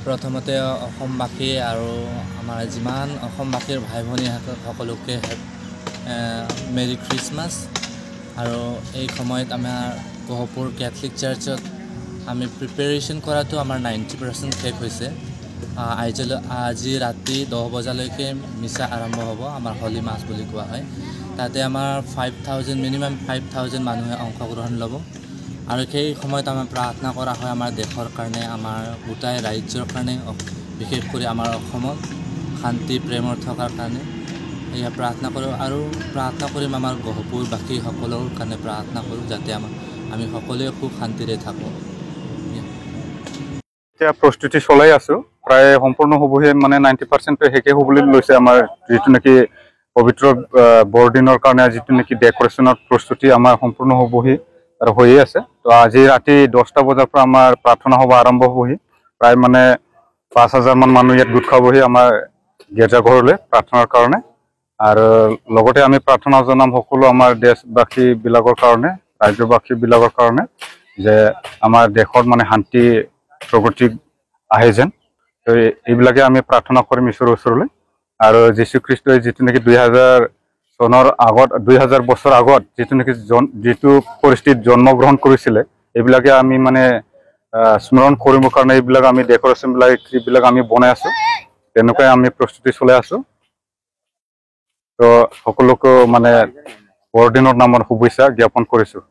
প্ৰথমতে অসমবাসী আৰু আমাৰ যিমান অসমবাসীৰ ভাই ভনী সকলোকে মেৰি খ্ৰীষ্টমাছ। আৰু এই সময়ত আমাৰ গহপুৰ কেথলিক চাৰ্চত আমি প্ৰিপেৰেশ্যন কৰাটো আমাৰ 90% শেষ হৈছে। আজি ৰাতি 10 বজালৈকে মিছা আৰম্ভ হ'ব, আমাৰ হলি মাছ বুলি কোৱা হয়। তাতে আমাৰ মিনিমাম 5,000 মানুহে অংশগ্ৰহণ ল'ব। আৰু সেই সময়ত আমাৰ প্ৰাৰ্থনা কৰা হয় আমাৰ দেশৰ কাৰণে, আমাৰ গোটাই ৰাজ্যৰ কাৰণে, বিশেষ কৰি আমাৰ অসমত শান্তি প্ৰেমৰ থকাৰ কাৰণে এয়া প্ৰাৰ্থনা কৰোঁ। আৰু প্ৰাৰ্থনা কৰিম আমাৰ গহপুৰবাসীসকলৰ কাৰণে প্ৰাৰ্থনা কৰোঁ, যাতে আমি সকলোৱে সুখ শান্তিৰে থাকোঁ। এতিয়া প্ৰস্তুতি চলাই আছোঁ, প্ৰায় সম্পূৰ্ণ হ'বহে, মানে 90% শেষে হ'বলৈ লৈছে। আমাৰ যিটো নেকি পবিত্ৰ বৰদিনৰ কাৰণে যিটো নেকি ডেকৰেশ্যনৰ প্ৰস্তুতি আমাৰ সম্পূৰ্ণ হ'বহি আৰু হৈয়ে আছে। তো আজি ৰাতি 10টা বজাৰ পৰা আমাৰ প্ৰাৰ্থনা সভা আৰম্ভ হ'বহি। প্ৰায় মানে 5,000 মান মানুহ ইয়াত গোট খাবহি আমাৰ গীৰ্জাঘৰলৈ প্ৰাৰ্থনাৰ কাৰণে। আৰু লগতে আমি প্ৰাৰ্থনা জনাম সকলো আমাৰ দেশবাসীবিলাকৰ কাৰণে, ৰাজ্যবাসীবিলাকৰ কাৰণে, যে আমাৰ দেশত মানে শান্তি প্ৰগতি আহে যেন। তো এইবিলাকে আমি প্ৰাৰ্থনা কৰিম ঈশ্বৰৰ ওচৰলৈ। আৰু যীশুখ্ৰীষ্টই যিটো নেকি 2000 বছৰ আগত যিটো পৰিস্থিতিত জন্মগ্ৰহণ কৰিছিলে, এইবিলাকে আমি মানে স্মৰণ কৰিবৰ কাৰণে এইবিলাক আমি ডেকৰেশ্যনবিলাক আমি বনাই আছোঁ। তেনেকুৱাই আমি প্ৰস্তুতি চলাই আছোঁ। তো সকলোকে মানে বৰদিনৰ নামত শুভেচ্ছা জ্ঞাপন কৰিছোঁ।